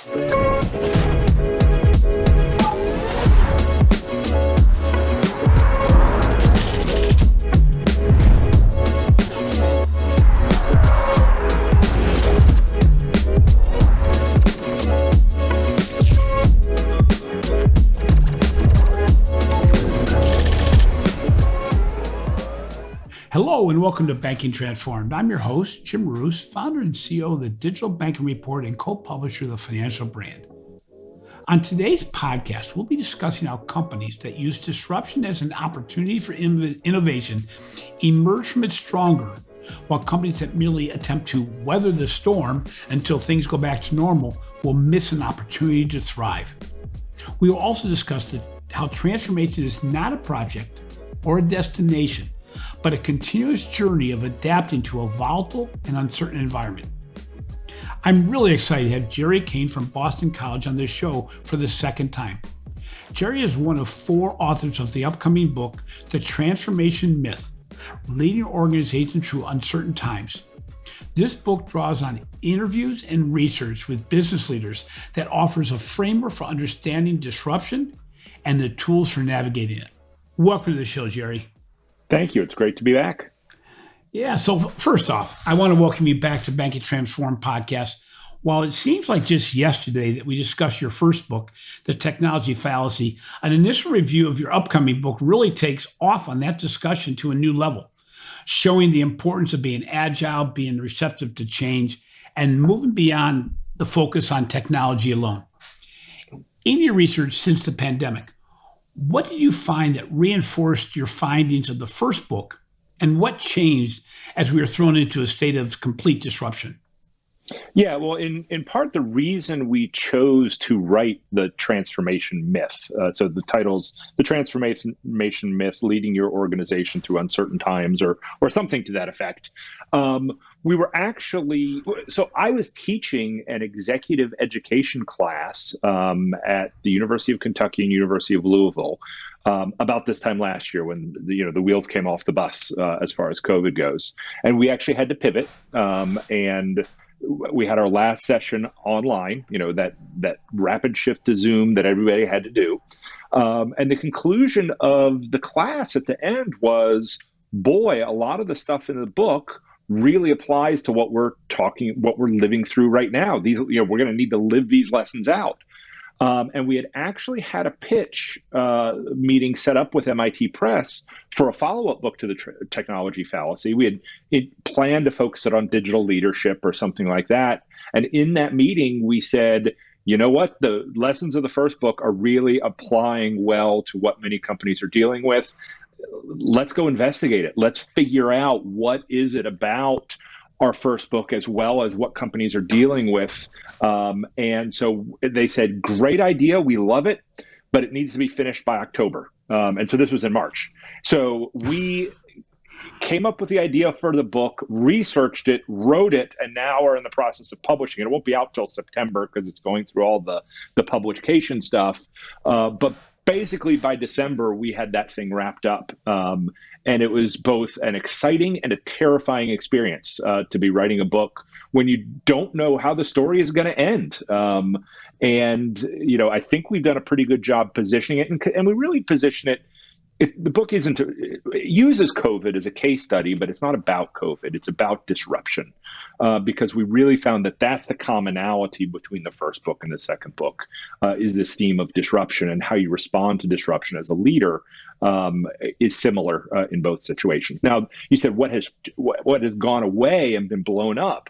Hello and welcome to Banking Transformed. I'm your host, Jim Marous, founder and CEO of the Digital Banking Report and co-publisher of the Financial Brand. On today's podcast, we'll be discussing how companies that use disruption as an opportunity for innovation emerge from it stronger, while companies that merely attempt to weather the storm until things go back to normal will miss an opportunity to thrive. We will also discuss how transformation is not a project or a destination, but a continuous journey of adapting to a volatile and uncertain environment. I'm really excited to have Jerry Kane from Boston College on this show for the second time. Jerry is one of 4 authors of the upcoming book, The Transformation Myth, Leading Organizations Through Uncertain Times. This book draws on interviews and research with business leaders that offers a framework for understanding disruption and the tools for navigating it. Welcome to the show, Jerry. Thank you. It's great to be back. Yeah. So first off, I want to welcome you back to Banking Transformed podcast. While it seems like just yesterday that we discussed your first book, The Technology Fallacy, an initial review of your upcoming book really takes off on that discussion to a new level, showing the importance of being agile, being receptive to change, and moving beyond the focus on technology alone. In your research since the pandemic, what did you find that reinforced your findings of the first book, and what changed as we were thrown into a state of complete disruption? Yeah, well, in part, the reason we chose to write The Transformation Myth, so the title's The Transformation Myth, Leading Your Organization Through Uncertain Times, or something to that effect. We were actually, so I was teaching an executive education class at the University of Kentucky and University of Louisville about this time last year when the wheels came off the bus as far as COVID goes. And we actually had to pivot and we had our last session online, that rapid shift to Zoom that everybody had to do. And the conclusion of the class at the end was, boy, a lot of the stuff in the book really applies to what we're living through right now. These, we're going to need to live these lessons out. And we had actually had a pitch meeting set up with MIT Press for a follow-up book to the Technology Fallacy. We had planned to focus it on digital leadership or something like that. And in that meeting, we said, you know what? The lessons of the first book are really applying well to what many companies are dealing with. Let's go investigate it. Let's figure out what is it about our first book as well as what companies are dealing with. And so they said, great idea. We love it, but it needs to be finished by October. And so this was in March. So we came up with the idea for the book, researched it, wrote it, and now we're in the process of publishing it. It won't be out till September because it's going through all the publication stuff. But basically, by December, we had that thing wrapped up. And it was both an exciting and a terrifying experience to be writing a book when you don't know how the story is going to end. I think we've done a pretty good job positioning it. And we really position it. The book it uses COVID as a case study, but it's not about COVID. It's about disruption, because we really found that that's the commonality between the first book and the second book, is this theme of disruption, and how you respond to disruption as a leader is similar in both situations. Now, you said what has gone away and been blown up.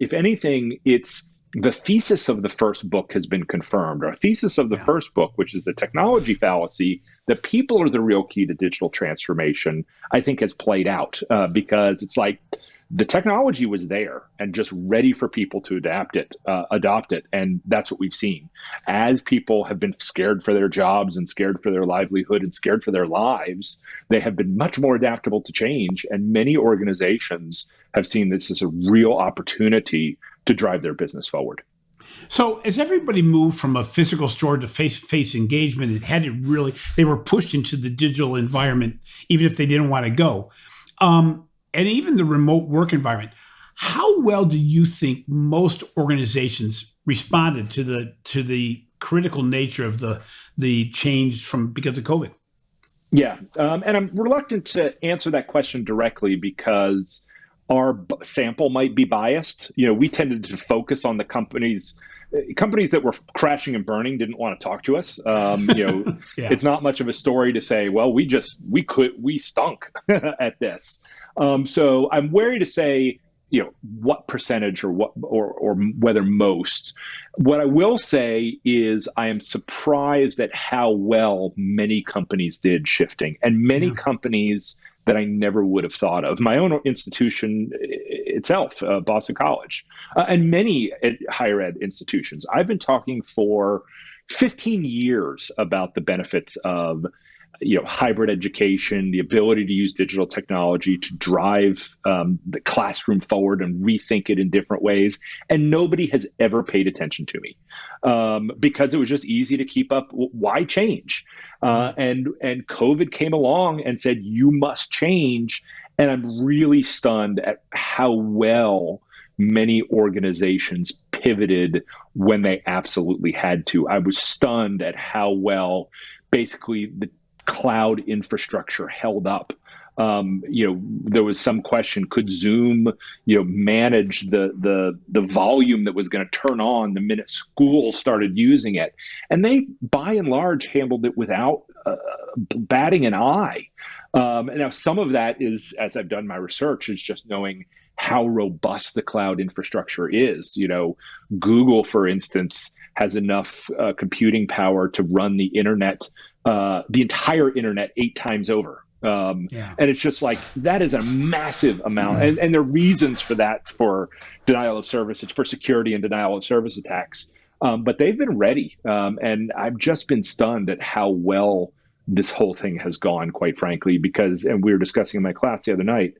If anything, it's the thesis of the first book has been confirmed. Our thesis of the first book, which is the technology fallacy, that people are the real key to digital transformation, I think has played out because it's like the technology was there and just ready for people to adopt it. And that's what we've seen. As people have been scared for their jobs and scared for their livelihood and scared for their lives, they have been much more adaptable to change. And many organizations have seen this as a real opportunity to drive their business forward. So as everybody moved from a physical store to face-to-face engagement, they were pushed into the digital environment, even if they didn't want to go. And even the remote work environment. How well do you think most organizations responded to the critical nature of the change because of COVID? Yeah, and I'm reluctant to answer that question directly because our sample might be biased. We tended to focus on the companies that were crashing and burning didn't want to talk to us. Yeah. It's not much of a story to say, well, we stunk at this. So I'm wary to say, what percentage or whether most. What I will say is I am surprised at how well many companies did shifting, and many companies that I never would have thought of. My own institution itself, Boston College, and many higher ed institutions. I've been talking for 15 years about the benefits of hybrid education, the ability to use digital technology to drive the classroom forward and rethink it in different ways. And nobody has ever paid attention to me because it was just easy to keep up. Why change? And COVID came along and said, you must change. And I'm really stunned at how well many organizations pivoted when they absolutely had to. I was stunned at how well basically the cloud infrastructure held up. There was some question: could Zoom, manage the volume that was going to turn on the minute schools started using it? And they, by and large, handled it without batting an eye. And now some of that is, as I've done my research, is just knowing how robust the cloud infrastructure is. Google, for instance, has enough computing power to run the internet, the entire internet 8 times over. And it's just like, that is a massive amount. And there are reasons for that, for denial of service. It's for security and denial of service attacks. But they've been ready. And I've just been stunned at how well this whole thing has gone, quite frankly, because, and we were discussing in my class the other night,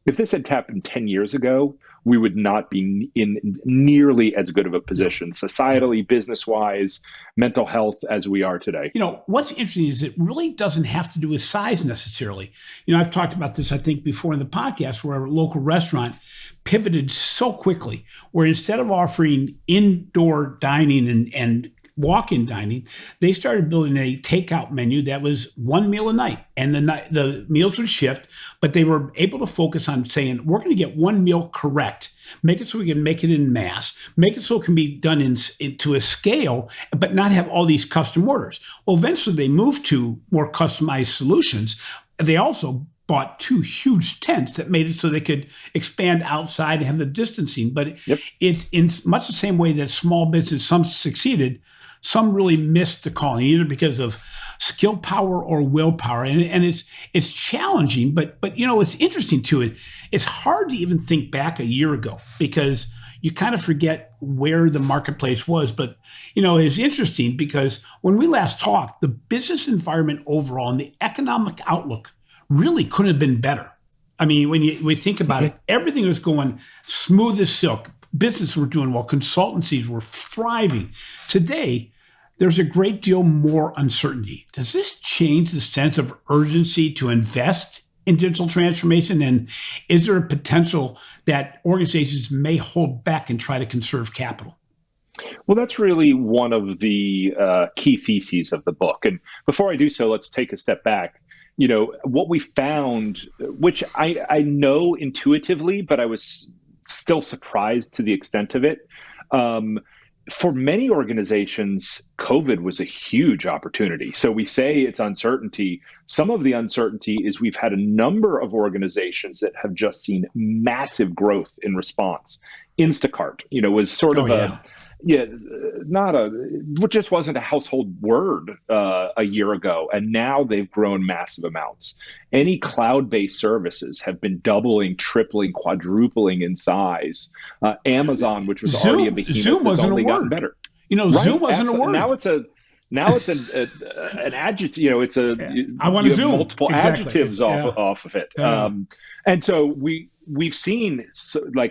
if this had happened 10 years ago, we would not be in nearly as good of a position, societally, business-wise, mental health, as we are today. What's interesting is it really doesn't have to do with size necessarily. I've talked about this, I think, before in the podcast, where a local restaurant pivoted so quickly, where instead of offering indoor dining and walk-in dining, they started building a takeout menu that was one meal a night, and the meals would shift, but they were able to focus on saying, we're going to get one meal correct, make it so we can make it in mass, make it so it can be done into a scale, but not have all these custom orders. Well, eventually they moved to more customized solutions. They also bought 2 huge tents that made it so they could expand outside and have the distancing. But it's in much the same way that small business, some succeeded, some really missed the calling, either because of skill power or willpower. And it's challenging, but it's interesting too. It's hard to even think back a year ago because you kind of forget where the marketplace was. But, it's interesting because when we last talked, the business environment overall and the economic outlook really couldn't have been better. I mean, when we think about it, everything was going smooth as silk. Businesses were doing well. Consultancies were thriving. Today, there's a great deal more uncertainty. Does this change the sense of urgency to invest in digital transformation? And is there a potential that organizations may hold back and try to conserve capital? Well, that's really one of the key theses of the book. And before I do so, let's take a step back. What we found, which I know intuitively, but I was still surprised to the extent of it. For many organizations, COVID was a huge opportunity. So we say it's uncertainty. Some of the uncertainty is we've had a number of organizations that have just seen massive growth in response. Instacart, was sort of just wasn't a household word a year ago. And now they've grown massive amounts. Any cloud-based services have been doubling, tripling, quadrupling in size. Amazon, which was already a behemoth, has only gotten better. Zoom wasn't a word. Now it's an adjective. It's I want to Zoom. Multiple adjectives off of it. And so we've seen,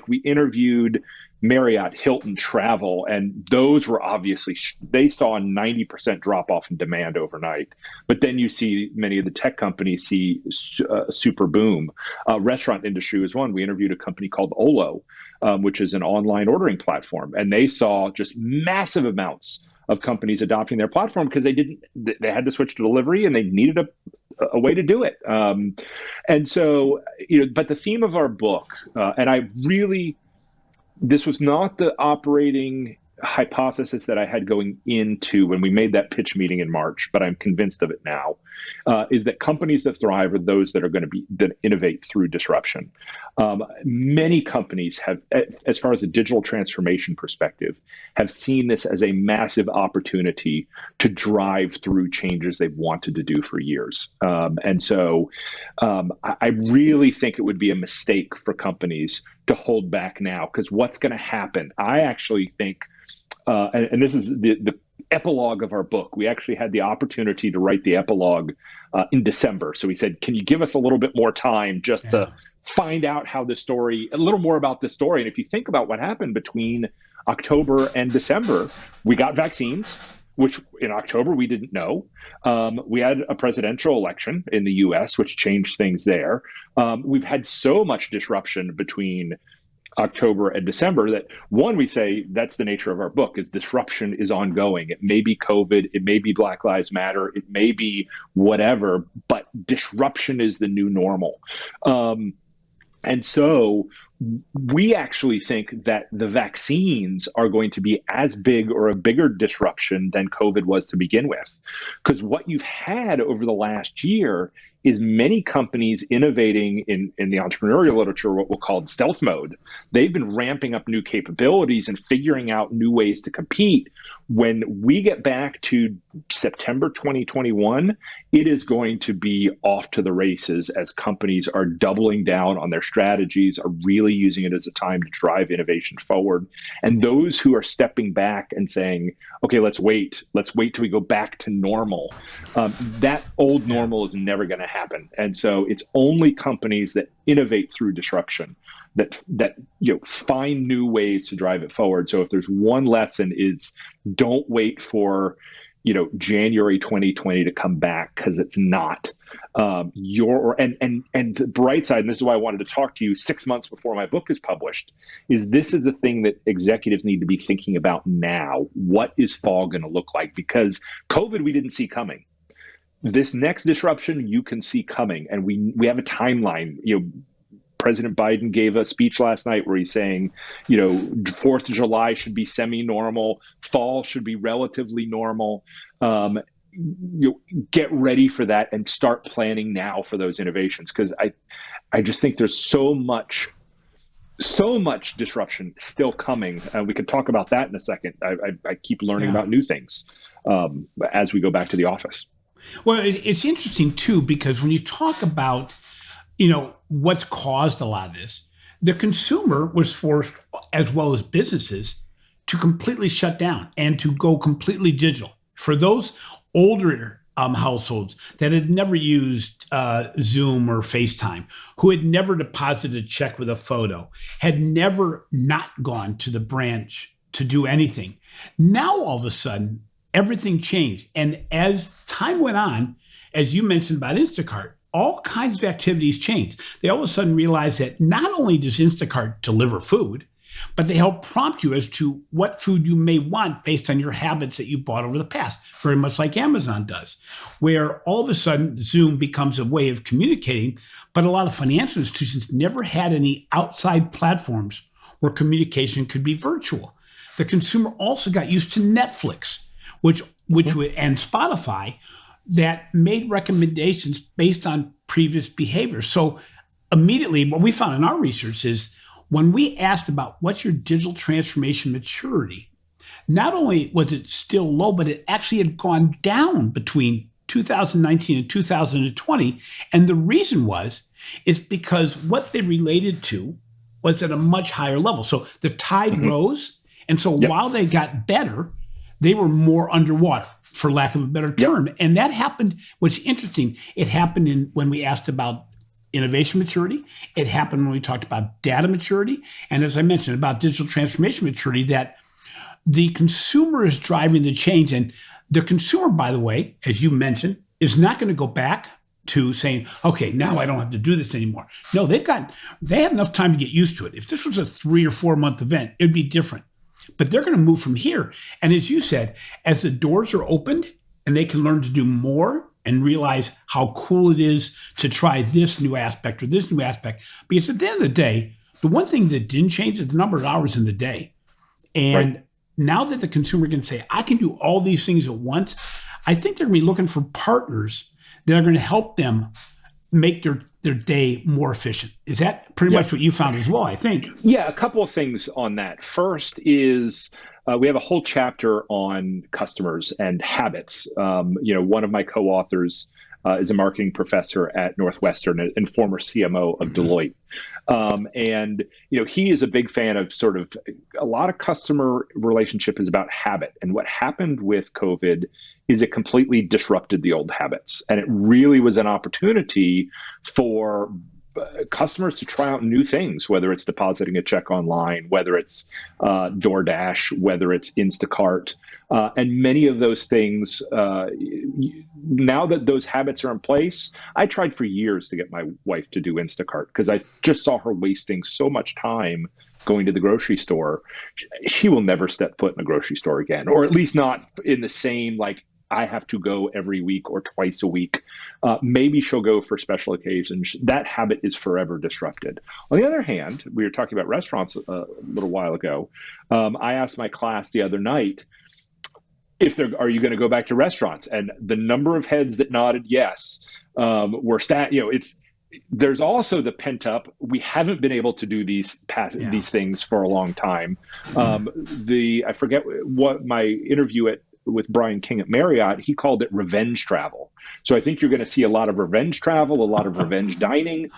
we interviewed Marriott, Hilton, travel, and those were obviously, they saw a 90% drop off in demand overnight. But then you see many of the tech companies see a super boom. Restaurant industry was one. We interviewed a company called Olo, which is an online ordering platform, and they saw just massive amounts of companies adopting their platform because they had to switch to delivery and they needed a way to do it. And so, but the theme of our book, and this was not the operating hypothesis that I had going into when we made that pitch meeting in March, but I'm convinced of it now, is that companies that thrive are those that are going to innovate through disruption. Many companies have, as far as a digital transformation perspective, have seen this as a massive opportunity to drive through changes they've wanted to do for years. And so I really think it would be a mistake for companies to hold back now, because what's going to happen? I actually think, and this is the epilogue of our book. We actually had the opportunity to write the epilogue in December. So we said, can you give us a little bit more time just to find out a little more about this story? And if you think about what happened between October and December, we got vaccines, which in October we didn't know. We had a presidential election in the US, which changed things there. We've had so much disruption between October and December that, one, we say that's the nature of our book, is disruption is ongoing. It may be COVID, it may be Black Lives Matter, it may be whatever, but disruption is the new normal. And so we actually think that the vaccines are going to be as big or a bigger disruption than COVID was to begin with. Because what you've had over the last year is many companies innovating in the entrepreneurial literature, what we'll call stealth mode. They've been ramping up new capabilities and figuring out new ways to compete. When we get back to September 2021, it is going to be off to the races as companies are doubling down on their strategies, are really using it as a time to drive innovation forward. And those who are stepping back and saying, okay, let's wait till we go back to normal. That old normal is never going to happen. And so it's only companies that innovate through disruption that find new ways to drive it forward. So if there's one lesson, is don't wait for January 2020 to come back, because it's not. And the bright side, and this is why I wanted to talk to you 6 months before my book is published, is this is the thing that executives need to be thinking about now. What is fall going to look like? Because COVID we didn't see coming. This next disruption you can see coming, and we have a timeline. President Biden gave a speech last night where he's saying, 4th of July should be semi-normal, fall should be relatively normal. Get ready for that and start planning now for those innovations, because I just think there's so much disruption still coming. We could talk about that in a second. I keep learning about new things as we go back to the office. Well, it's interesting too, because when you talk about what's caused a lot of this, the consumer was forced, as well as businesses, to completely shut down and to go completely digital. For those older households that had never used Zoom or FaceTime, who had never deposited a check with a photo, had never not gone to the branch to do anything, now all of a sudden, everything changed. And as time went on, as you mentioned about Instacart, all kinds of activities changed. They all of a sudden realized that not only does Instacart deliver food, but they help prompt you as to what food you may want based on your habits that you bought over the past, very much like Amazon does, where all of a sudden Zoom becomes a way of communicating, but a lot of financial institutions never had any outside platforms where communication could be virtual. The consumer also got used to Netflix, which and Spotify, that made recommendations based on previous behavior. So immediately what we found in our research is when we asked about what's your digital transformation maturity, not only was it still low, but it actually had gone down between 2019 and 2020. And the reason is because what they related to was at a much higher level. So the tide rose. And so while they got better, they were more underwater, for lack of a better term. And that happened, what's interesting, it happened when we asked about innovation maturity. It happened when we talked about data maturity. And as I mentioned about digital transformation maturity, that the consumer is driving the change. And the consumer, by the way, as you mentioned, is not going to go back to saying, okay, now I don't have to do this anymore. No, they have enough time to get used to it. If this was a 3 or 4 month event, it'd be different. But they're going to move from here. And as you said, as the doors are opened and they can learn to do more and realize how cool it is to try this new aspect or this new aspect. Because at the end of the day, the one thing that didn't change is the number of hours in the day. And right. Now that the consumer can say, I can do all these things at once, I think they're going to be looking for partners that are going to help them make their day more efficient. Is that pretty much what you found as well, I think? Yeah, a couple of things on that. First is we have a whole chapter on customers and habits. One of my co-authors is a marketing professor at Northwestern and former CMO of Deloitte. And he is a big fan of sort of a lot of customer relationship is about habit. And what happened with COVID is it completely disrupted the old habits. And it really was an opportunity for customers to try out new things, whether it's depositing a check online, whether it's DoorDash, whether it's Instacart. And many of those things, now that those habits are in place, I tried for years to get my wife to do Instacart because I just saw her wasting so much time going to the grocery store. She will never step foot in a grocery store again, or at least not in the same, I have to go every week or twice a week. Maybe she'll go for special occasions. That habit is forever disrupted. On the other hand, we were talking about restaurants a little while ago. I asked my class the other night, are you going to go back to restaurants? And the number of heads that nodded yes were there's also the pent up. We haven't been able to do these things for a long time. I forget what my interview with Brian King at Marriott, he called it revenge travel. So I think you're going to see a lot of revenge travel, a lot of revenge dining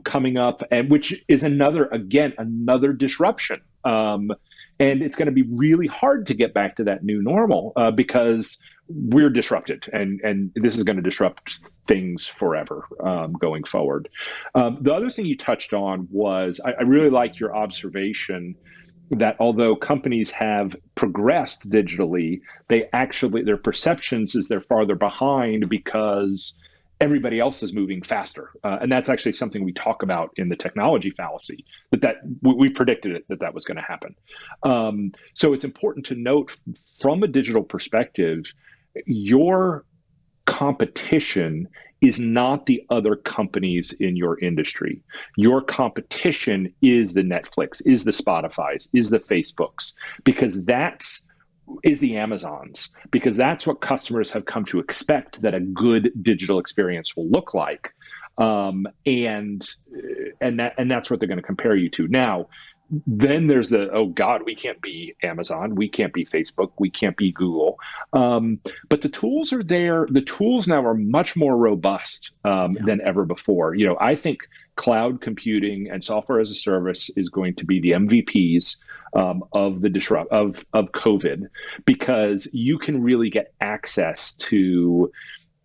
coming up, and which is another disruption. And it's going to be really hard to get back to that new normal because we're disrupted, and this is going to disrupt things forever going forward. The other thing you touched on was I really like your observation that although companies have progressed digitally, their perceptions is they're farther behind because everybody else is moving faster. And that's actually something we talk about in the technology fallacy, that we predicted it, that was going to happen. So it's important to note from a digital perspective, your competition is not the other companies in your industry. Your competition is the Netflix, is the Spotify's, is the Facebook's, because is the Amazons, because that's what customers have come to expect that a good digital experience will look like. And that's what they're going to compare you to. Now, then there's oh God, we can't be Amazon, we can't be Facebook, we can't be Google. But the tools are there. The tools now are much more robust than ever before. I think cloud computing and software as a service is going to be the MVPs of COVID, because you can really get access to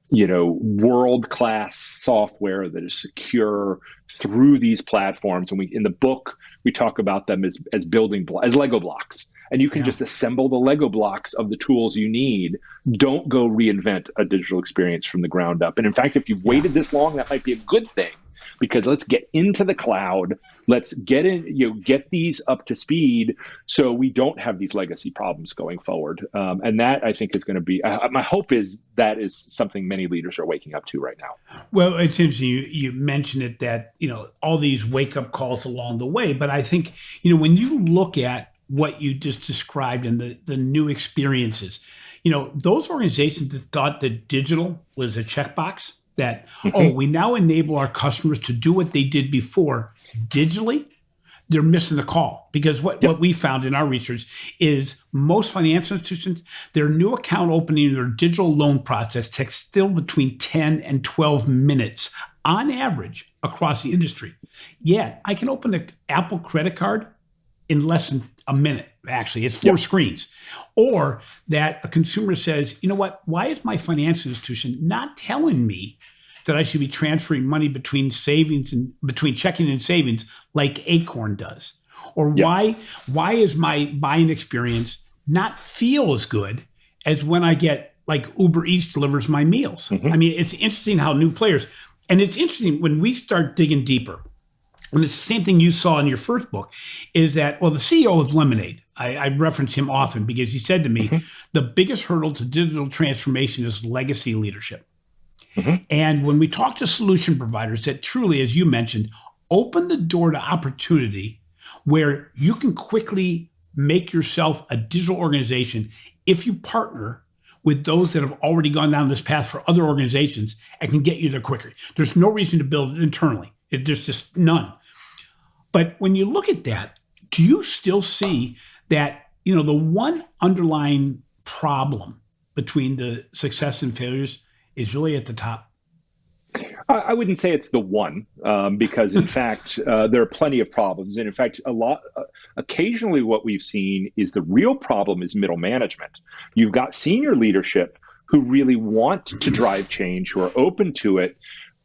world-class software that is secure through these platforms. And in the book, we talk about them as Lego blocks. And you can just assemble the Lego blocks of the tools you need. Don't go reinvent a digital experience from the ground up. And in fact, if you've waited this long, that might be a good thing, because let's get into the cloud. Let's get these up to speed so we don't have these legacy problems going forward. And that, I think, is going to be, my hope is that is something many leaders are waking up to right now. Well, it's interesting you mentioned it, that, all these wake up calls along the way. But I think, when you look at what you just described and the new experiences, those organizations that thought that digital was a checkbox, that, we now enable our customers to do what they did before digitally, they're missing the call. Because what we found in our research is most financial institutions, their new account opening, their digital loan process takes still between 10 and 12 minutes on average across the industry. Yet I can open an Apple credit card in less than a minute. Actually, it's 4 screens. Or that a consumer says, why is my financial institution not telling me that I should be transferring money between savings and between checking and savings like Acorn does? Or why is my buying experience not feel as good as when I get like Uber Eats delivers my meals? Mm-hmm. I mean, it's interesting how new players, and it's interesting when we start digging deeper. And it's the same thing you saw in your first book, is that, well, the CEO of Lemonade, I reference him often because he said to me, the biggest hurdle to digital transformation is legacy leadership. And when we talk to solution providers that truly, as you mentioned, open the door to opportunity where you can quickly make yourself a digital organization if you partner with those that have already gone down this path for other organizations and can get you there quicker. There's no reason to build it internally. There's just none. But when you look at that, do you still see that, the one underlying problem between the success and failures is really at the top? I wouldn't say it's the one, because in fact, there are plenty of problems. And in fact, occasionally what we've seen is the real problem is middle management. You've got senior leadership who really want to drive change, who are open to it,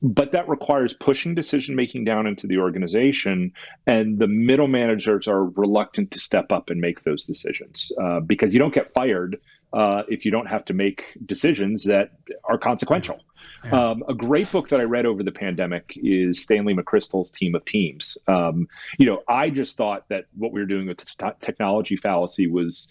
but that requires pushing decision-making down into the organization, and the middle managers are reluctant to step up and make those decisions because you don't get fired if you don't have to make decisions that are consequential. Yeah. A great book that I read over the pandemic is Stanley McChrystal's Team of Teams. I just thought that what we were doing with the technology fallacy was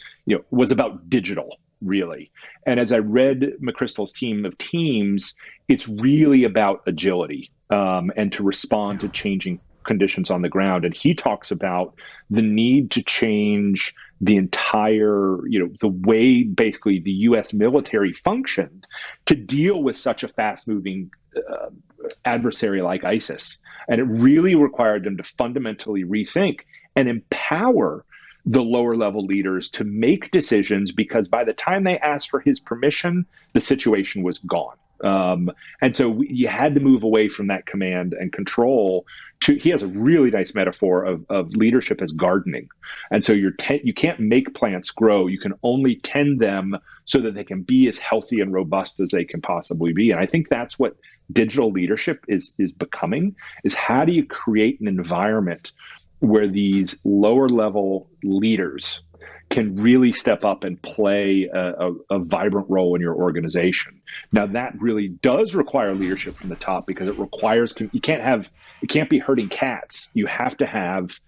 about digital, really. And as I read McChrystal's Team of Teams, it's really about agility and to respond to changing conditions on the ground. And he talks about the need to change the entire, the way basically the U.S. military functioned to deal with such a fast-moving adversary like ISIS. And it really required them to fundamentally rethink and empower the lower level leaders to make decisions, because by the time they asked for his permission, the situation was gone. And so you had to move away from that command and control to, he has a really nice metaphor of leadership as gardening. And so you can't make plants grow. You can only tend them so that they can be as healthy and robust as they can possibly be. And I think that's what digital leadership is becoming, is how do you create an environment where these lower level leaders can really step up and play a vibrant role in your organization. Now, that really does require leadership from the top, because it requires, it can't be herding cats. You have to have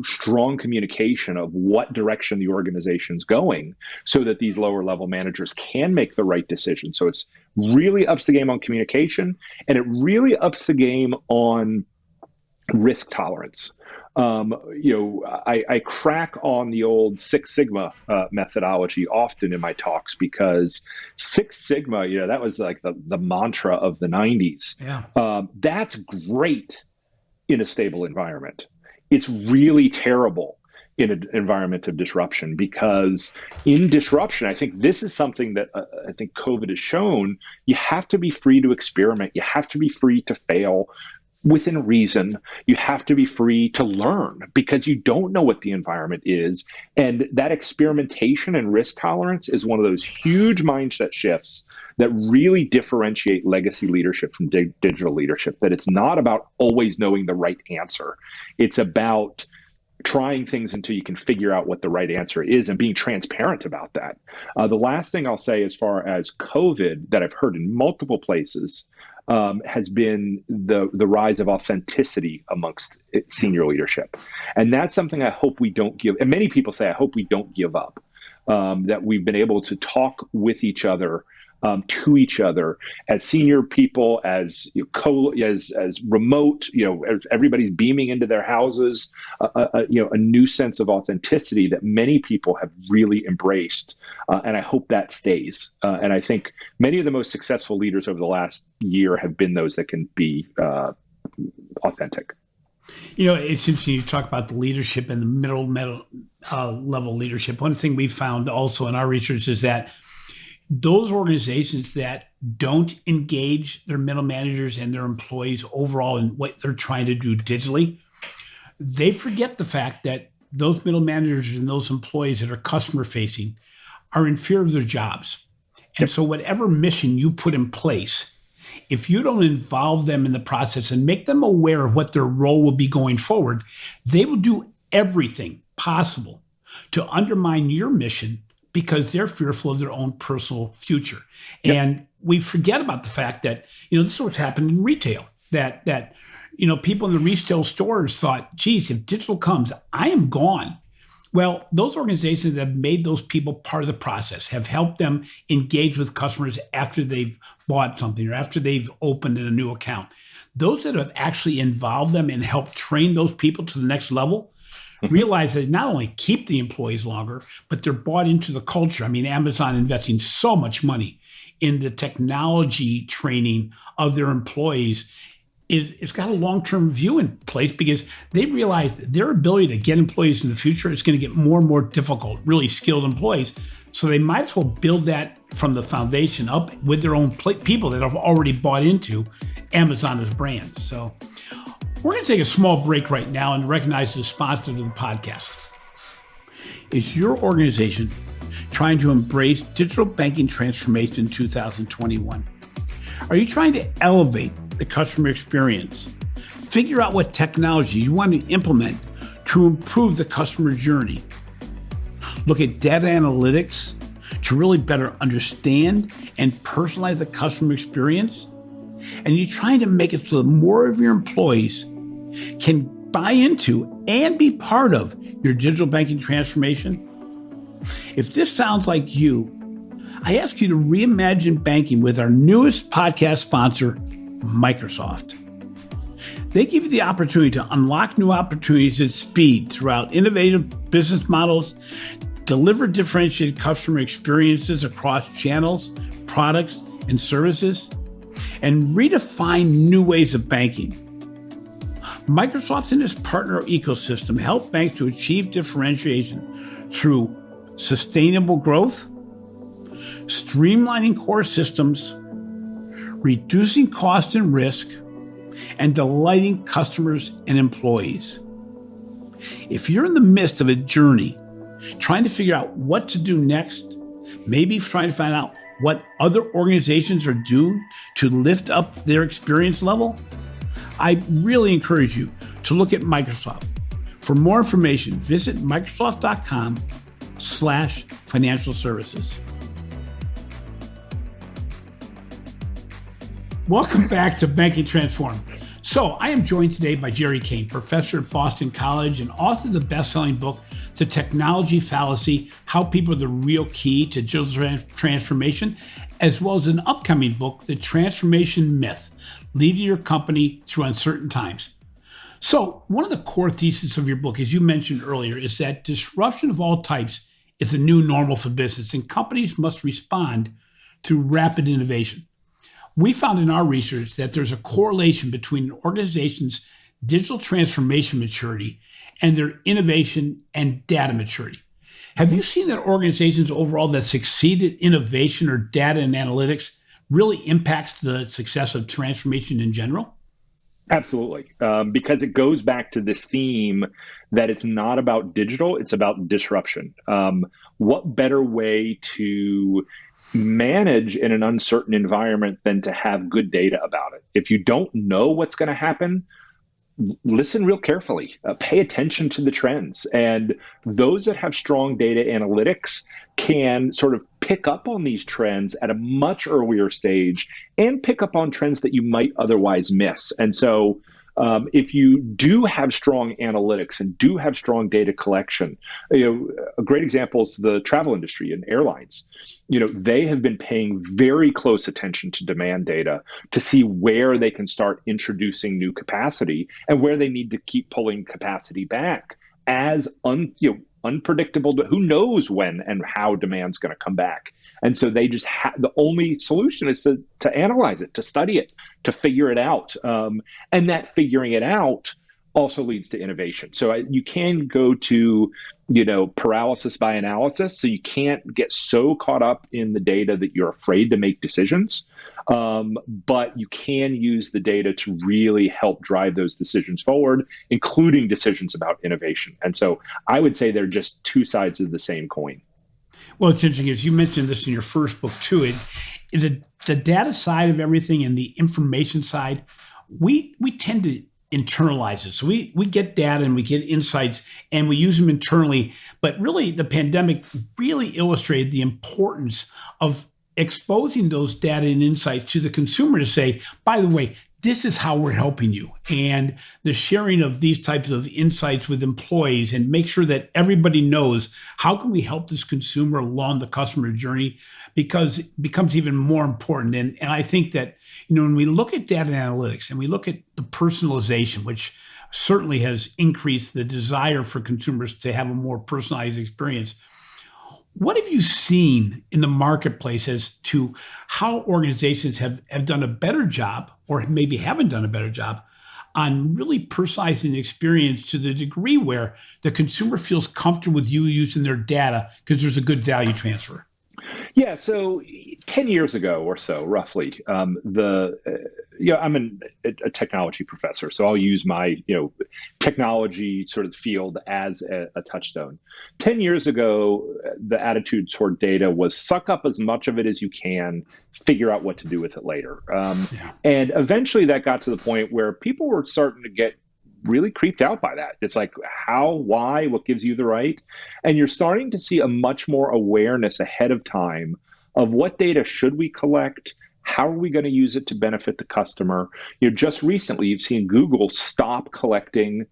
strong communication of what direction the organization's going so that these lower level managers can make the right decision. So it's really ups the game on communication, and it really ups the game on risk tolerance. I crack on the old Six Sigma methodology often in my talks, because Six Sigma, that was like the mantra of the 90s. Yeah. That's great in a stable environment. It's really terrible in an environment of disruption, because in disruption, I think this is something that I think COVID has shown. You have to be free to experiment. You have to be free to fail within reason. You have to be free to learn, because you don't know what the environment is. And that experimentation and risk tolerance is one of those huge mindset shifts that really differentiate legacy leadership from digital leadership, that it's not about always knowing the right answer. It's about trying things until you can figure out what the right answer is and being transparent about that. The last thing I'll say, as far as COVID, that I've heard in multiple places, has been the rise of authenticity amongst senior leadership. And that's something I hope we don't give, and many people say, I hope we don't give up, that we've been able to talk with each other, to each other as senior people, as as remote, everybody's beaming into their houses, a new sense of authenticity that many people have really embraced, and I hope that stays. And I think many of the most successful leaders over the last year have been those that can be authentic. It's interesting you talk about the leadership and the middle level leadership. One thing we found also in our research is that those organizations that don't engage their middle managers and their employees overall in what they're trying to do digitally, they forget the fact that those middle managers and those employees that are customer facing are in fear of their jobs. And so whatever mission you put in place If you don't involve them in the process and make them aware of what their role will be going forward, they will do everything possible to undermine your mission because they're fearful of their own personal future. Yep. And we forget about the fact that, this is what's happened in retail, that people in the retail stores thought, geez, if digital comes, I am gone. Well, those organizations that have made those people part of the process, have helped them engage with customers after they've bought something or after they've opened a new account. Those that have actually involved them and helped train those people to the next level realize that they not only keep the employees longer, but they're bought into the culture. I mean, Amazon investing so much money in the technology training of their employees it's got a long-term view in place because they realize that their ability to get employees in the future is going to get more and more difficult, really skilled employees. So they might as well build that from the foundation up with their own people that have already bought into Amazon as brand. So we're going to take a small break right now and recognize the sponsor of the podcast. Is your organization trying to embrace digital banking transformation in 2021? Are you trying to elevate the customer experience? Figure out what technology you want to implement to improve the customer journey. Look at data analytics to really better understand and personalize the customer experience. And you're trying to make it so that more of your employees can buy into and be part of your digital banking transformation. If this sounds like you, I ask you to reimagine banking with our newest podcast sponsor, Microsoft. They give you the opportunity to unlock new opportunities at speed throughout innovative business models, deliver differentiated customer experiences across channels, products, and services, and redefine new ways of banking. Microsoft and its partner ecosystem help banks to achieve differentiation through sustainable growth, streamlining core systems, reducing cost and risk, and delighting customers and employees. If you're in the midst of a journey, trying to figure out what to do next, maybe trying to find out what other organizations are doing to lift up their experience level, I really encourage you to look at Microsoft. For more information, visit Microsoft.com/financial services. Welcome back to Banking Transformed. So I am joined today by Jerry Kane, professor at Boston College and author of the best-selling book, The Technology Fallacy, How People Are the Real Key to Digital Transformation, as well as an upcoming book, The Transformation Myth, Leading Your Company Through Uncertain Times. So one of the core theses of your book, as you mentioned earlier, is that disruption of all types is the new normal for business, and companies must respond through rapid innovation. We found in our research that there's a correlation between an organization's digital transformation maturity and their innovation and data maturity. Have you seen that organizations overall that succeed at innovation or data and analytics really impacts the success of transformation in general? Absolutely, because it goes back to this theme that it's not about digital, it's about disruption. What better way to manage in an uncertain environment than to have good data about it? If you don't know what's going to happen, listen real carefully, pay attention to the trends. And those that have strong data analytics can sort of pick up on these trends at a much earlier stage and pick up on trends that you might otherwise miss. And so if you do have strong analytics and do have strong data collection, a great example is the travel industry and airlines. They have been paying very close attention to demand data to see where they can start introducing new capacity and where they need to keep pulling capacity back as unpredictable. Who knows when and how demand's going to come back? And so they just the only solution is to analyze it, to study it, to figure it out. And that figuring it out also leads to innovation. So you can go to, paralysis by analysis. So you can't get so caught up in the data that you're afraid to make decisions. But you can use the data to really help drive those decisions forward, including decisions about innovation. And so I would say they're just two sides of the same coin. Well, it's interesting, as you mentioned this in your first book too, the the data side of everything and the information side, we tend to internalize it. So we get data and we get insights and we use them internally. But really, the pandemic really illustrated the importance of exposing those data and insights to the consumer to say, by the way, this is how we're helping you. And the sharing of these types of insights with employees and make sure that everybody knows how can we help this consumer along the customer journey, because it becomes even more important. And I think that, when we look at data analytics and we look at the personalization, which certainly has increased the desire for consumers to have a more personalized experience, what have you seen in the marketplace as to how organizations have done a better job, or maybe haven't done a better job, on really personalizing the experience to the degree where the consumer feels comfortable with you using their data because there's a good value transfer? Yeah, so 10 years ago or so, roughly, I'm a technology professor, so I'll use my technology sort of field as a touchstone. 10 years ago, the attitude toward data was suck up as much of it as you can, figure out what to do with it later. And eventually that got to the point where people were starting to get really creeped out by that. It's like, how, why, what gives you the right? And you're starting to see a much more awareness ahead of time of what data should we collect, how are we going to use it to benefit the customer. Just recently, you've seen Google stop collecting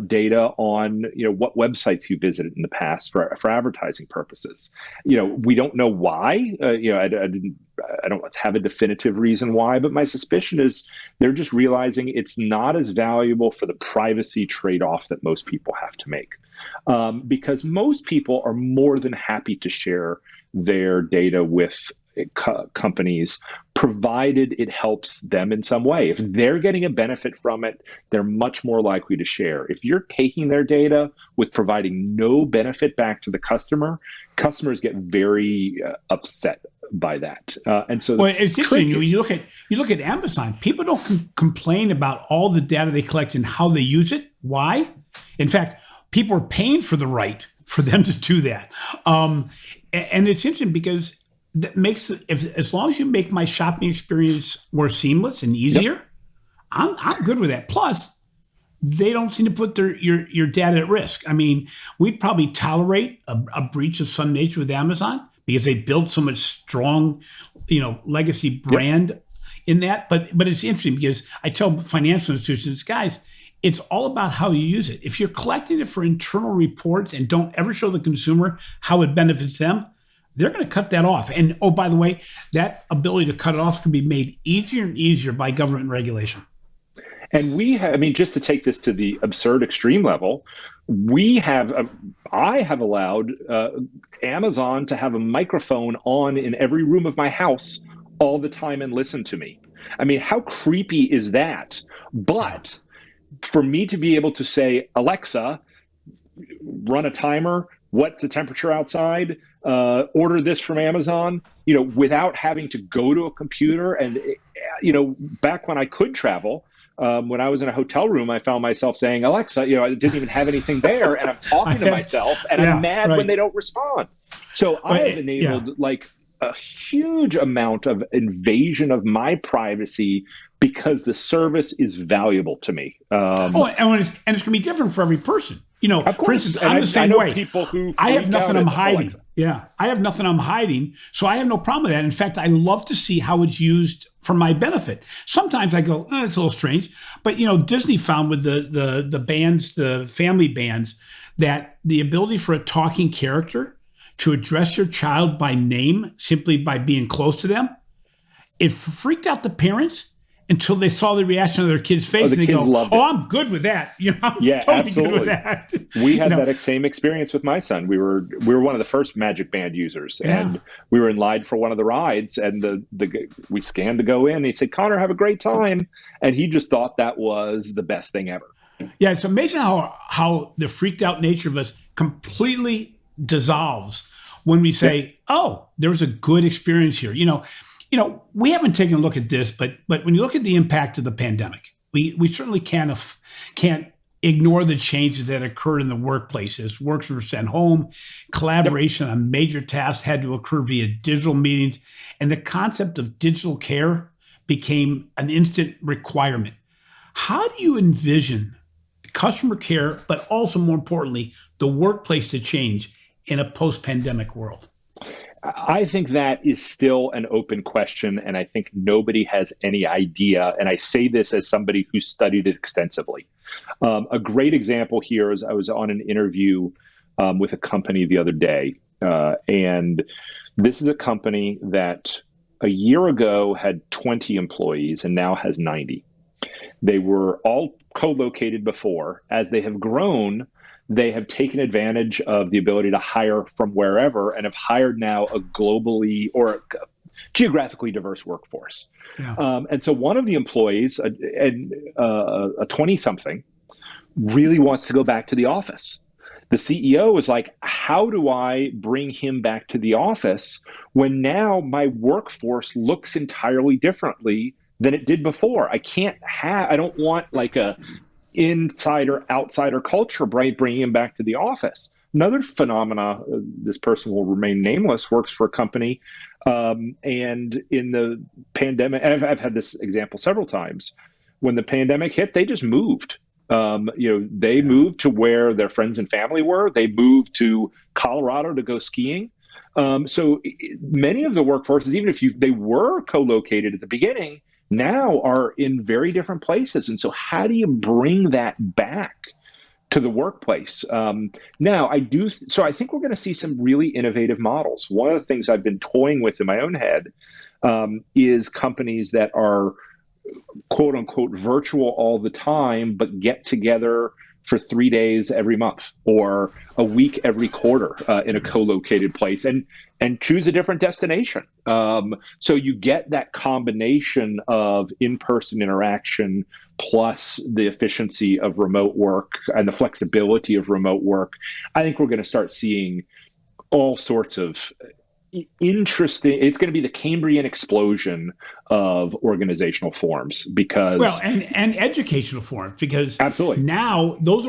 data on what websites you visited in the past for advertising purposes. We don't know why. I don't have a definitive reason why, but my suspicion is they're just realizing it's not as valuable for the privacy trade-off that most people have to make, because most people are more than happy to share their data with companies, provided it helps them in some way. If they're getting a benefit from it, they're much more likely to share. If you're taking their data with providing no benefit back to the customer, customers get very upset by that. And so, well, it's interesting. You look at Amazon. People don't complain about all the data they collect and how they use it. Why? In fact, people are paying for the right for them to do that. And it's interesting because that makes it, as long as you make my shopping experience more seamless and easier, yep, I'm good with that. Plus, they don't seem to put your data at risk. I mean, we'd probably tolerate a breach of some nature with Amazon because they built so much strong, legacy brand, yep, in that. But it's interesting because I tell financial institutions, guys, it's all about how you use it. If you're collecting it for internal reports and don't ever show the consumer how it benefits them, they're going to cut that off. And oh, by the way, that ability to cut it off can be made easier and easier by government regulation. And just to take this to the absurd extreme level, I have allowed Amazon to have a microphone on in every room of my house all the time and listen to me. I mean, how creepy is that? But for me to be able to say, Alexa, run a timer, what's the temperature outside, order this from Amazon, without having to go to a computer. And, back when I could travel, when I was in a hotel room, I found myself saying, Alexa, I didn't even have anything there. And I'm talking to myself and I'm mad when they don't respond. So I have enabled a huge amount of invasion of my privacy because the service is valuable to me. And it's going to be different for every person. Of course. For instance, I'm the same way. People who I have nothing I'm hiding. Alexa. Yeah, I have nothing I'm hiding, so I have no problem with that. In fact, I love to see how it's used for my benefit. Sometimes I go, it's a little strange, but Disney found with the bands, the family bands, that the ability for a talking character to address your child by name simply by being close to them, it freaked out the parents until they saw the reaction of their kid's face. The and they kids loved it. I'm good with that. I'm totally absolutely good with that. We had that same experience with my son. We were one of the first Magic Band users, and we were in line for one of the rides, and we scanned to go in. And he said, "Connor, have a great time," and he just thought that was the best thing ever. Yeah, it's amazing how the freaked out nature of us completely dissolves when we say, "Oh, there was a good experience here." We haven't taken a look at this, but when you look at the impact of the pandemic, we certainly can't ignore the changes that occurred in the workplaces. Workers were sent home. Collaboration on major tasks had to occur via digital meetings. And the concept of digital care became an instant requirement. How do you envision customer care, but also more importantly, the workplace to change in a post-pandemic world? I think that is still an open question, and I think nobody has any idea. And I say this as somebody who studied it extensively. A great example here is I was on an interview with a company the other day, and this is a company that a year ago had 20 employees and now has 90. They were all co-located before. As they have grown, they have taken advantage of the ability to hire from wherever and have hired now a globally or geographically diverse workforce. Yeah. And so one of the employees, a 20-something, really wants to go back to the office. The CEO is like, how do I bring him back to the office when now my workforce looks entirely differently than it did before? I don't want like a insider outsider culture, right? Bringing him back to the office. Another phenomena, this person will remain nameless, works for a company. And in the pandemic, and I've had this example several times, when the pandemic hit, they just moved. They moved to where their friends and family were. They moved to Colorado to go skiing. So many of the workforces, even if they were co-located at the beginning, now are in very different places. And so how do you bring that back to the workplace? Now, I think we're going to see some really innovative models. One of the things I've been toying with in my own head is companies that are quote unquote virtual all the time, but get together for 3 days every month or a week every quarter in a co-located place and choose a different destination. So you get that combination of in-person interaction plus the efficiency of remote work and the flexibility of remote work. I think we're going to start seeing all sorts of interesting. It's going to be the Cambrian explosion of organizational forms and educational forms, because absolutely now those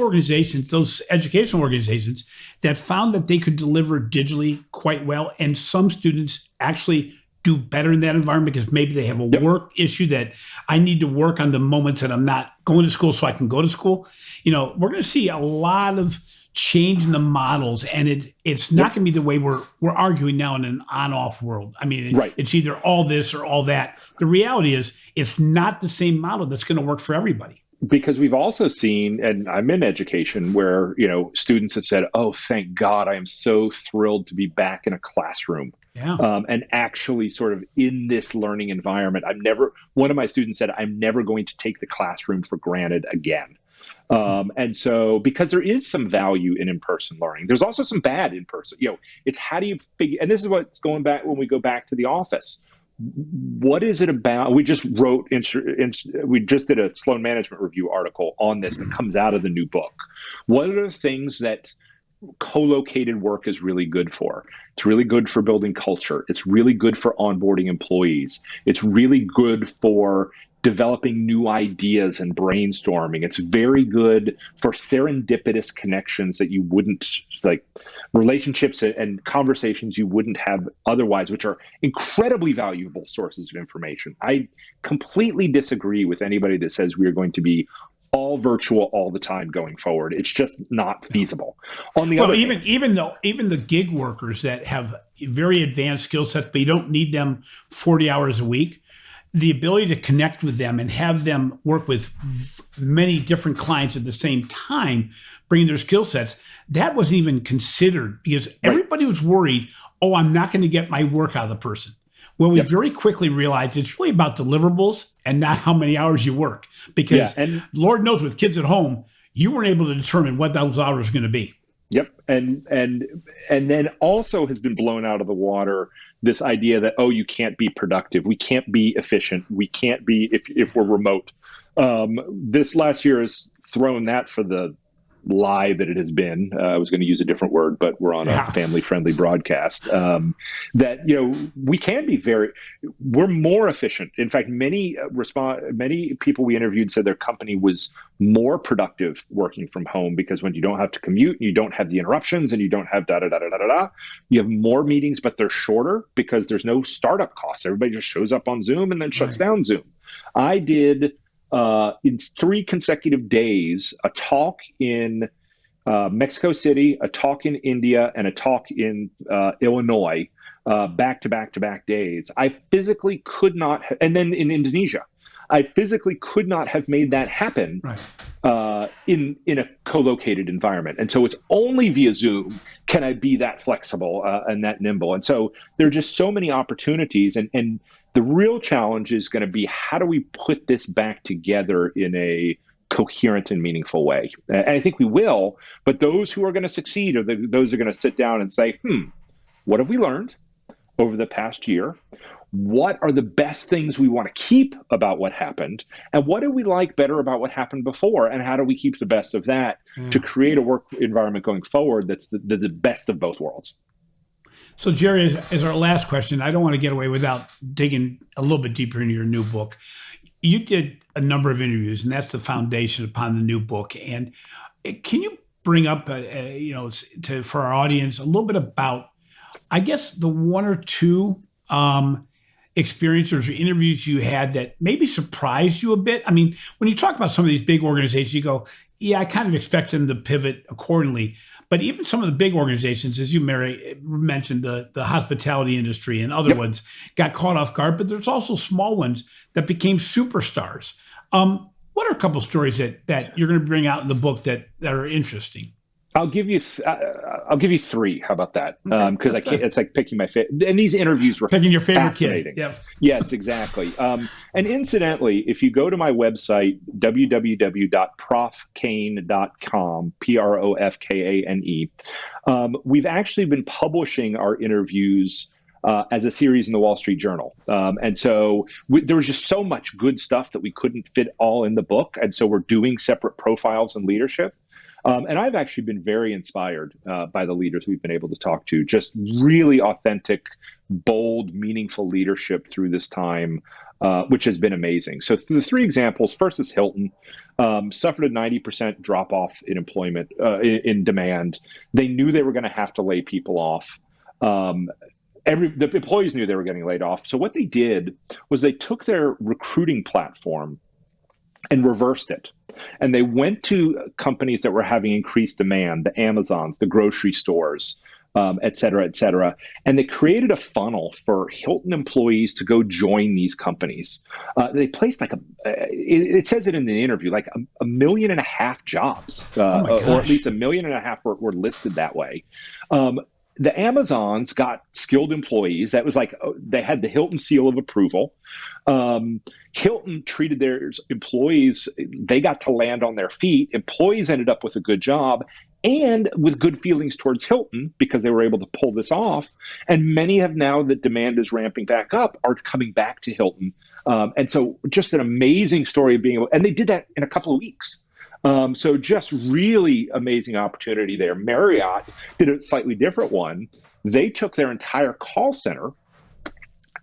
educational organizations that found that they could deliver digitally quite well, and some students actually do better in that environment because maybe they have a work issue that I need to work on the moments that I'm not going to school so I can go to school. We're going to see a lot of change in the models, and it's not going to be the way we're arguing now in an on-off world. I mean, it's either all this or all that. The reality is it's not the same model that's going to work for everybody. Because we've also seen, and I'm in education, where students have said, "Oh, thank God, I am so thrilled to be back in a classroom." Yeah. And actually sort of in this learning environment. One of my students said, "I'm never going to take the classroom for granted again." And so, because there is some value in in-person learning, there's also some bad in-person. It's how do you figure, and this is what's going back when we go back to the office. What is it about? We just did a Sloan Management Review article on this that comes out of the new book. What are the things that co-located work is really good for? It's really good for building culture. It's really good for onboarding employees. It's really good for developing new ideas and brainstorming. It's very good for serendipitous connections that you wouldn't, like relationships and conversations you wouldn't have otherwise, which are incredibly valuable sources of information. I completely disagree with anybody that says we are going to be all virtual all the time going forward. It's just not feasible. On the other hand, even the gig workers that have very advanced skill sets, but you don't need them 40 hours a week, the ability to connect with them and have them work with many different clients at the same time, bringing their skill sets, that wasn't even considered because everybody was worried, oh, I'm not going to get my work out of the person. Well, we very quickly realized it's really about deliverables and not how many hours you work. Because Lord knows with kids at home, you weren't able to determine what those hours are going to be. Yep. And then also has been blown out of the water this idea that, oh, you can't be productive. We can't be efficient. We can't be if we're remote. This last year has thrown that for the lie that it has been. I was going to use a different word, but we're on a family-friendly broadcast. That we can be we're more efficient. In fact, many people we interviewed said their company was more productive working from home, because when you don't have to commute, you don't have the interruptions, and you don't have you have more meetings, but they're shorter because there's no startup costs. Everybody just shows up on Zoom and then shuts down Zoom. I did in 3 consecutive days a talk in Mexico City, a talk in India, and a talk in Illinois, back to back days. I physically could not, and then in Indonesia, I physically could not have made that happen in a co-located environment. And so it's only via Zoom can I be that flexible and that nimble. And so there are just so many opportunities. And the real challenge is going to be, how do we put this back together in a coherent and meaningful way? And I think we will, but those who are going to succeed are those who are going to sit down and say, what have we learned over the past year? What are the best things we want to keep about what happened? And what do we like better about what happened before? And how do we keep the best of that to create a work environment going forward that's the best of both worlds? So, Jerry, as our last question, I don't want to get away without digging a little bit deeper into your new book. You did a number of interviews, and that's the foundation upon the new book. And can you bring up, for our audience, a little bit about, I guess, the 1 or 2 experiences or interviews you had that maybe surprised you a bit? I mean, when you talk about some of these big organizations, you go, yeah, I kind of expect them to pivot accordingly. But even some of the big organizations, as you mentioned, the hospitality industry and other ones got caught off guard, but there's also small ones that became superstars. What are a couple of stories that you're going to bring out in the book that are interesting? I'll give you 3. How about that? Because it's like picking my favorite. And these interviews were picking your favorite fascinating. kid. Yep. Yes, exactly. And incidentally, if you go to my website, www.profkane.com, PROFKANE, we've actually been publishing our interviews as a series in the Wall Street Journal. And so there was just so much good stuff that we couldn't fit all in the book. And so we're doing separate profiles and leadership. And I've actually been very inspired by the leaders we've been able to talk to. Just really authentic, bold, meaningful leadership through this time, which has been amazing. So the 3 examples: first is Hilton, suffered a 90% drop off in employment, in demand. They knew they were going to have to lay people off. The employees knew they were getting laid off. So what they did was they took their recruiting platform and reversed it. And they went to companies that were having increased demand, the Amazons, the grocery stores, et cetera, and they created a funnel for Hilton employees to go join these companies. They placed it says it in the interview, like a 1.5 million jobs, or at least 1.5 million were listed that way. The Amazons got skilled employees. That was like, they had the Hilton seal of approval. Hilton treated their employees, they got to land on their feet. Employees ended up with a good job and with good feelings towards Hilton because they were able to pull this off. And many have, now that demand is ramping back up, are coming back to Hilton. And so just an amazing story of being able, and they did that in a couple of weeks. So just really amazing opportunity there. Marriott did a slightly different one. They took their entire call center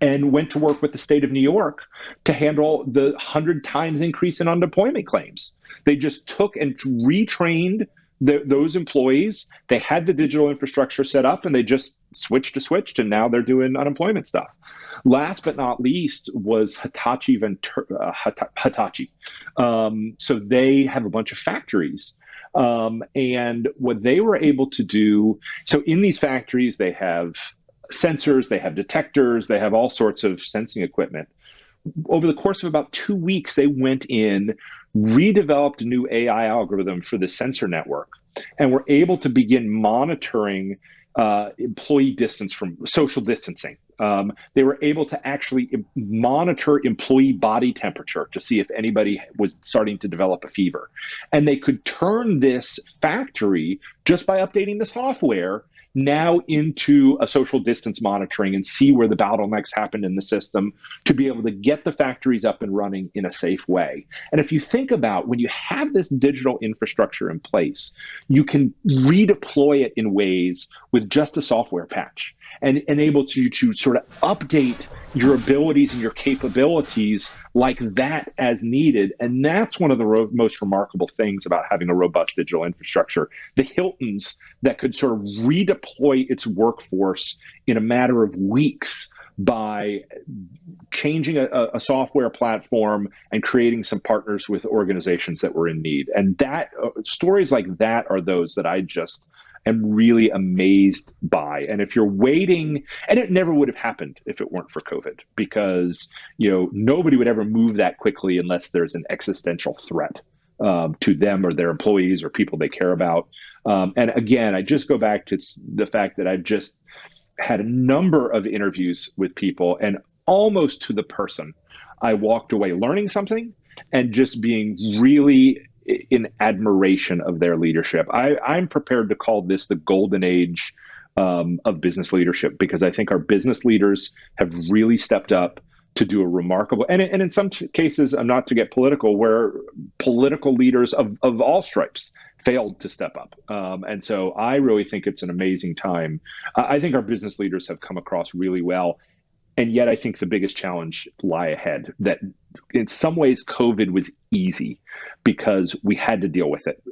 and went to work with the state of New York to handle the 100 times increase in unemployment claims. They just took and retrained those employees. They had the digital infrastructure set up, and they just switched, and now they're doing unemployment stuff. Last but not least was Hitachi. So they have a bunch of factories. And what they were able to do, so in these factories, they have sensors, they have detectors, they have all sorts of sensing equipment. Over the course of about 2 weeks, they went in, redeveloped a new AI algorithm for the sensor network, and were able to begin monitoring employee distance from social distancing. They were able to actually monitor employee body temperature to see if anybody was starting to develop a fever. And they could turn this factory, just by updating the software, now into a social distance monitoring and see where the bottlenecks happened in the system to be able to get the factories up and running in a safe way. And if you think about when you have this digital infrastructure in place, you can redeploy it in ways with just a software patch and enable you to sort of update your abilities and your capabilities like that as needed. And that's one of the most remarkable things about having a robust digital infrastructure. The Hiltons that could sort of redeploy its workforce in a matter of weeks by changing a software platform and creating some partners with organizations that were in need. And that stories like that are those that I just am really amazed by. And if you're waiting, and it never would have happened if it weren't for COVID, because nobody would ever move that quickly unless there's an existential threat to them or their employees or people they care about. And again, I just go back to the fact that I've just had a number of interviews with people, and almost to the person, I walked away learning something and just being really in admiration of their leadership. I'm prepared to call this the golden age of business leadership, because I think our business leaders have really stepped up to do a remarkable, and in some cases, not to get political, where political leaders of all stripes failed to step up. And so I really think it's an amazing time. I think our business leaders have come across really well. And yet I think the biggest challenge lie ahead, that in some ways COVID was easy because we had to deal with it.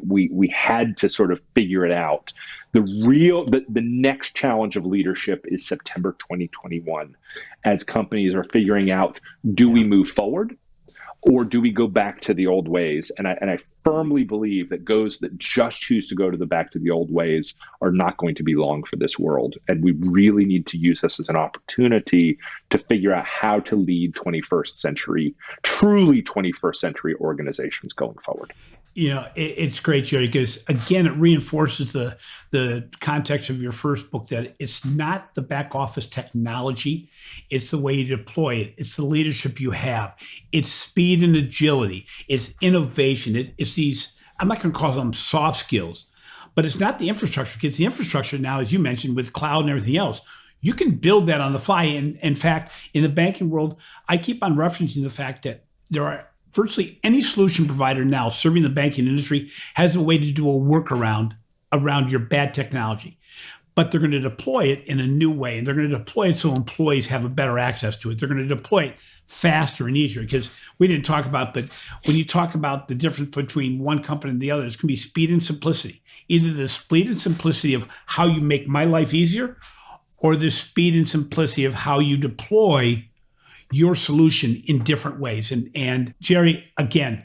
We had to sort of figure it out. The next challenge of leadership is September 2021, as companies are figuring out, do we move forward or do we go back to the old ways? And I firmly believe that those that just choose to go back to the old ways are not going to be long for this world. And we really need to use this as an opportunity to figure out how to lead truly 21st century organizations going forward. It's great, Jerry, because again, it reinforces the context of your first book, that it's not the back office technology, it's the way you deploy it, it's the leadership you have, it's speed and agility, it's innovation, it's these, I'm not going to call them soft skills, but it's not the infrastructure, because the infrastructure now, as you mentioned, with cloud and everything else, you can build that on the fly. And in fact, in the banking world, I keep on referencing the fact that there are virtually any solution provider now serving the banking industry has a way to do a workaround around your bad technology. But they're going to deploy it in a new way. And they're going to deploy it so employees have a better access to it. They're going to deploy it faster and easier, because we didn't talk about, but when you talk about the difference between one company and the other, it's going to be speed and simplicity. Either the speed and simplicity of how you make my life easier, or the speed and simplicity of how you deploy your solution in different ways. And Jerry, again,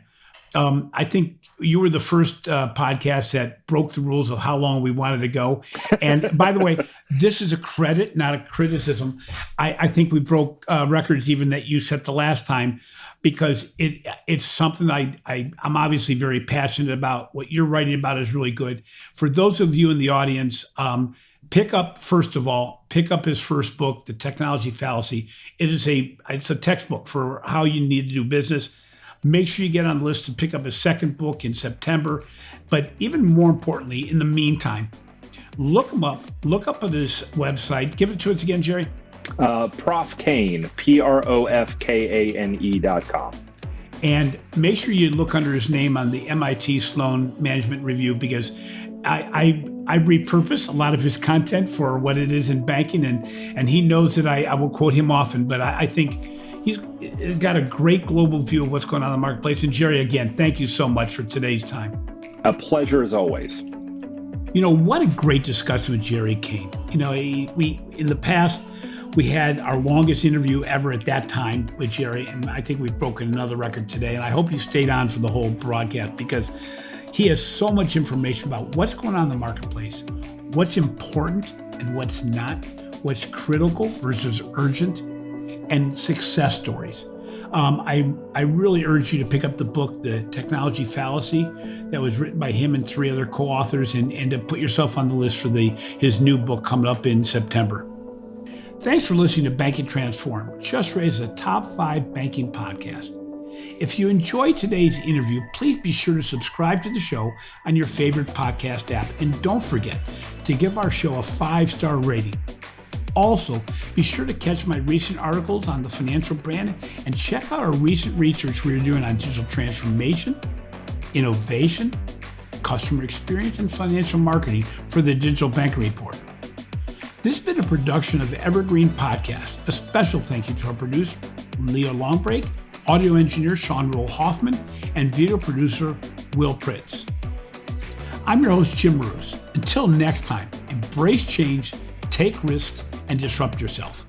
I think you were the first podcast that broke the rules of how long we wanted to go. And by the way, this is a credit, not a criticism. I think we broke records even that you set the last time, because it's something I'm obviously very passionate about. What you're writing about is really good. For those of you in the audience, pick up his first book, The Technology Fallacy. It's a textbook for how you need to do business. Make sure you get on the list to pick up his second book in September. But even more importantly, in the meantime, look him up. Look up at his website. Give it to us again, Jerry. Prof Kane, PROFKANE.com. And make sure you look under his name on the MIT Sloan Management Review, because I repurpose a lot of his content for what it is in banking, and he knows that I will quote him often, but I think he's got a great global view of what's going on in the marketplace. And Jerry, again, thank you so much for today's time. A pleasure as always. What a great discussion with Jerry Kane. We in the past, we had our longest interview ever at that time with Jerry, and I think we've broken another record today. And I hope you stayed on for the whole broadcast, because he has so much information about what's going on in the marketplace, what's important and what's not, what's critical versus urgent, and success stories. I really urge you to pick up the book, The Technology Fallacy, that was written by him and 3 other co-authors, and to put yourself on the list for his new book coming up in September. Thanks for listening to Banking Transform, just raised as a top 5 banking podcast. If you enjoyed today's interview, please be sure to subscribe to the show on your favorite podcast app. And don't forget to give our show a 5-star rating. Also, be sure to catch my recent articles on the financial brand and check out our recent research we are doing on digital transformation, innovation, customer experience, and financial marketing for the Digital Banking Report. This has been a production of the Evergreen Podcast. A special thank you to our producer, Leo Longbreak, audio engineer Sean Roll Hoffman, and video producer Will Pritz. I'm your host, Jim Marous. Until next time, embrace change, take risks, and disrupt yourself.